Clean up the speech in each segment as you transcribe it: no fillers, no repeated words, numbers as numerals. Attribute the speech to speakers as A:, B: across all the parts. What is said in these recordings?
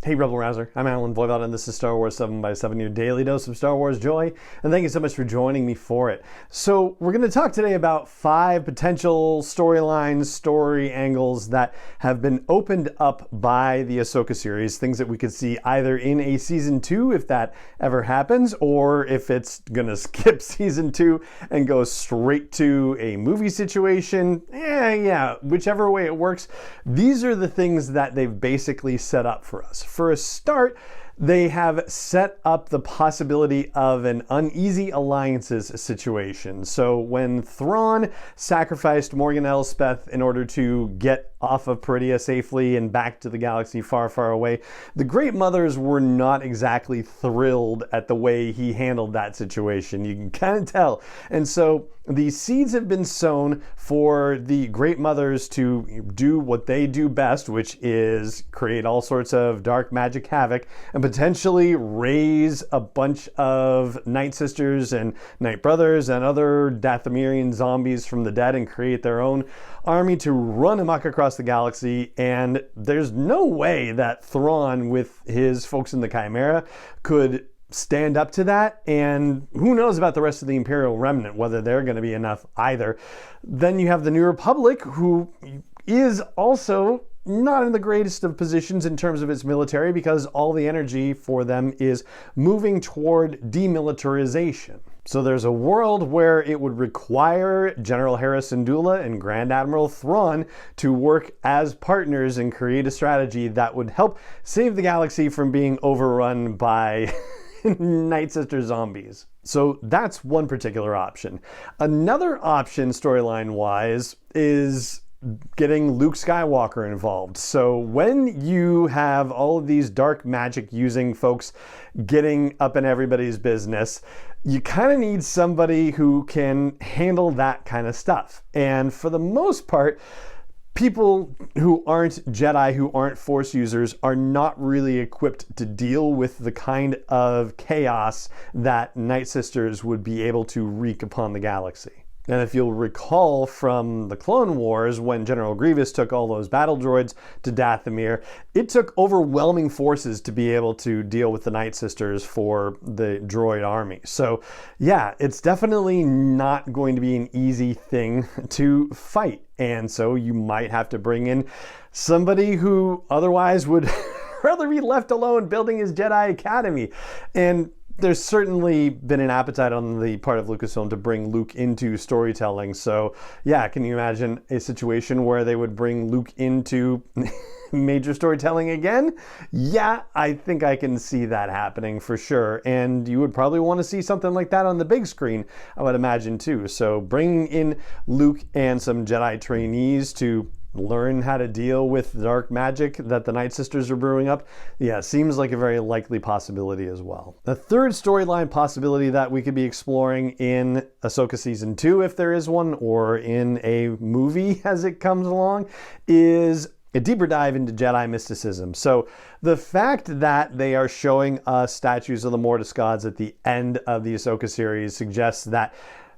A: Hey Rebel Rouser, I'm Alan Voivod and this is Star Wars 7x7, your daily dose of Star Wars joy, and thank you so much for joining me for it. So we're going to talk today about 5 potential storylines, story angles that have been opened up by the Ahsoka series, things that we could see either in a Season 2 if that ever happens, or if it's going to skip Season 2 and go straight to a movie situation. Yeah, whichever way it works. These are the things that they've basically set up for us. For a start, they have set up the possibility of an uneasy alliances situation. So when Thrawn sacrificed Morgan Elspeth in order to get off of Peridea safely and back to the galaxy far, far away, the Great Mothers were not exactly thrilled at the way he handled that situation. You can kind of tell. And so the seeds have been sown for the Great Mothers to do what they do best, which is create all sorts of dark magic havoc and potentially raise a bunch of Night Sisters and Night Brothers and other Dathomirian zombies from the dead and create their own army to run amok across the galaxy. And there's no way that Thrawn, with his folks in the Chimera, could stand up to that, and who knows about the rest of the Imperial Remnant, whether they're going to be enough either. Then you have the New Republic, who is also not in the greatest of positions in terms of its military, because all the energy for them is moving toward demilitarization. So there's a world where it would require General Hera Syndulla and Grand Admiral Thrawn to work as partners and create a strategy that would help save the galaxy from being overrun by Night Sister zombies. So that's one particular option. Another option, storyline-wise, is getting Luke Skywalker involved. So when you have all of these dark magic using folks getting up in everybody's business, you kind of need somebody who can handle that kind of stuff. And for the most part, people who aren't Jedi, who aren't Force users, are not really equipped to deal with the kind of chaos that Night Sisters would be able to wreak upon the galaxy. And if you'll recall from the Clone Wars, when General Grievous took all those battle droids to Dathomir, it took overwhelming forces to be able to deal with the Night Sisters for the droid army. So yeah, it's definitely not going to be an easy thing to fight. And so you might have to bring in somebody who otherwise would rather be left alone building his Jedi Academy. And there's certainly been an appetite on the part of Lucasfilm to bring Luke into storytelling. So yeah, can you imagine a situation where they would bring Luke into major storytelling again? Yeah, I think I can see that happening for sure. And you would probably want to see something like that on the big screen, I would imagine too. So bringing in Luke and some Jedi trainees to learn how to deal with dark magic that the Night Sisters are brewing up, yeah, seems like a very likely possibility as well. The third storyline possibility that we could be exploring in Ahsoka Season 2, if there is one, or in a movie as it comes along, is a deeper dive into Jedi mysticism. So the fact that they are showing us statues of the Mortis gods at the end of the Ahsoka series suggests that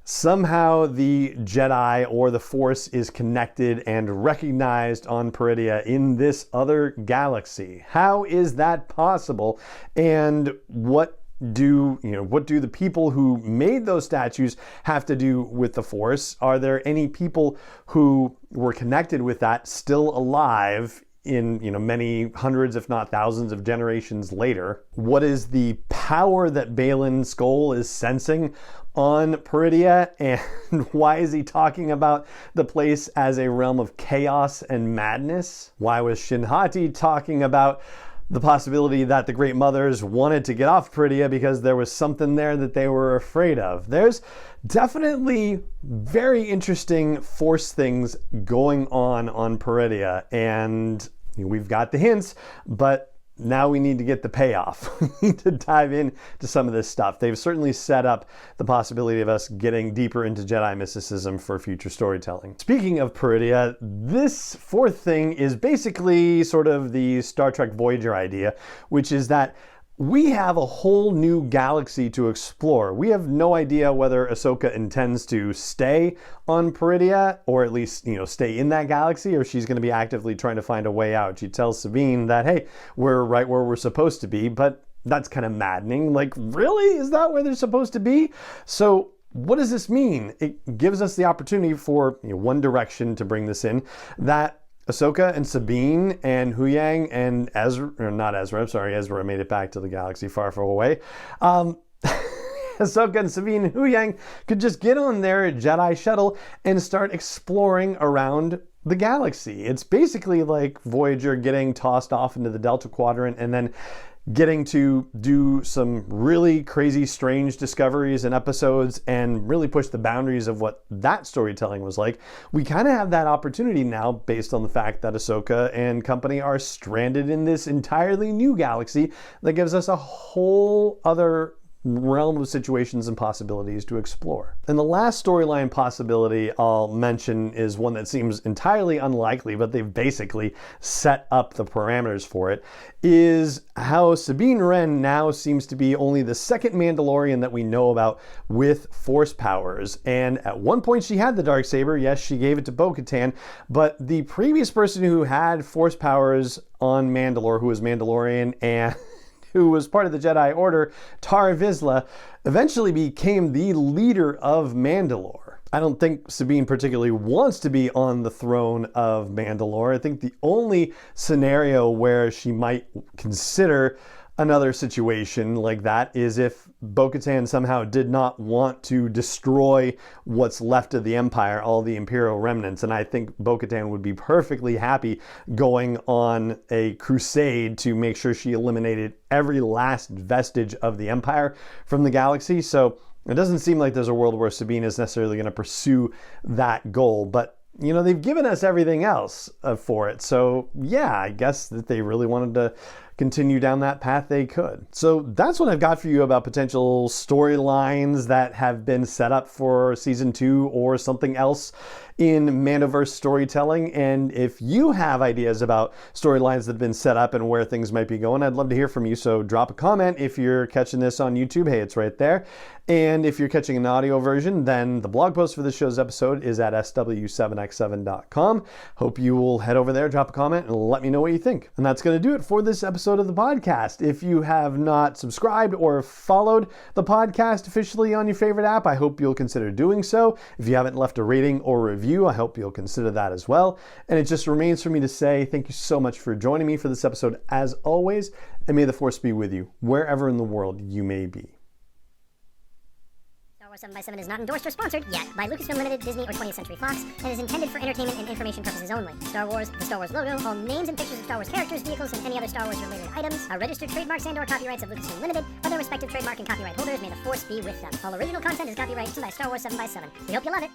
A: somehow the Jedi or the Force is connected and recognized on Peridea in this other galaxy. How is that possible? And what do the people who made those statues have to do with the Force? Are there any people who were connected with that still alive in many hundreds, if not thousands of generations later? What is the power that Baylan Skoll is sensing on Peridea, and why is he talking about the place as a realm of chaos and madness? Why was Shinhati talking about the possibility that the Great Mothers wanted to get off Peridea because there was something there that they were afraid of? There's definitely very interesting Force things going on Peridea, and we've got the hints, but now we need to get the payoff. We need to dive into some of this stuff. They've certainly set up the possibility of us getting deeper into Jedi mysticism for future storytelling. Speaking of Peridea, this fourth thing is basically sort of the Star Trek Voyager idea, which is that we have a whole new galaxy to explore. We have no idea whether Ahsoka intends to stay on Peridea, or at least, stay in that galaxy, or she's going to be actively trying to find a way out. She tells Sabine that, hey, we're right where we're supposed to be, but that's kind of maddening. Like, really? Is that where they're supposed to be? So what does this mean? It gives us the opportunity for one direction to bring this in, that Ahsoka and Sabine and Huyang and Ezra, or not Ezra, I'm sorry, Ezra made it back to the galaxy far, far away. Ahsoka and Sabine and Huyang could just get on their Jedi shuttle and start exploring around the galaxy. It's basically like Voyager getting tossed off into the Delta Quadrant and then getting to do some really crazy, strange discoveries and episodes and really push the boundaries of what that storytelling was like. We kind of have that opportunity now based on the fact that Ahsoka and company are stranded in this entirely new galaxy that gives us a whole other realm of situations and possibilities to explore. And the last storyline possibility I'll mention is one that seems entirely unlikely, but they've basically set up the parameters for it, is how Sabine Wren now seems to be only the second Mandalorian that we know about with Force powers. And at one point she had the Darksaber, yes, she gave it to Bo-Katan, but the previous person who had Force powers on Mandalore, who was Mandalorian and who was part of the Jedi Order, Tar Vizsla, eventually became the leader of Mandalore. I don't think Sabine particularly wants to be on the throne of Mandalore. I think the only scenario where she might consider another situation like that is if Bo-Katan somehow did not want to destroy what's left of the Empire, all the Imperial remnants. And I think Bo-Katan would be perfectly happy going on a crusade to make sure she eliminated every last vestige of the Empire from the galaxy. So it doesn't seem like there's a world where Sabine is necessarily going to pursue that goal. But they've given us everything else for it. So yeah, I guess that they really wanted to continue down that path, they could. So that's what I've got for you about potential storylines that have been set up for season 2 or something else in Mandoverse storytelling. And if you have ideas about storylines that have been set up and where things might be going, I'd love to hear from you. So drop a comment. If you're catching this on YouTube, hey, it's right there. And if you're catching an audio version, then the blog post for this show's episode is at sw7x7.com. Hope you will head over there, drop a comment, and let me know what you think. And that's going to do it for this episode of the podcast. If you have not subscribed or followed the podcast officially on your favorite app, I hope you'll consider doing so. If you haven't left a rating or review, I hope you'll consider that as well. And it just remains for me to say thank you so much for joining me for this episode as always, and may the Force be with you wherever in the world you may be.
B: Star Wars 7x7 is not endorsed or sponsored yet by Lucasfilm Limited, Disney, or 20th Century Fox, and is intended for entertainment and information purposes only. Star Wars, the Star Wars logo, all names and pictures of Star Wars characters, vehicles, and any other Star Wars related items are registered trademarks and/or copyrights of Lucasfilm Limited, or their respective trademark and copyright holders. May the Force be with them. All original content is copyrighted by Star Wars 7x7. We hope you love it.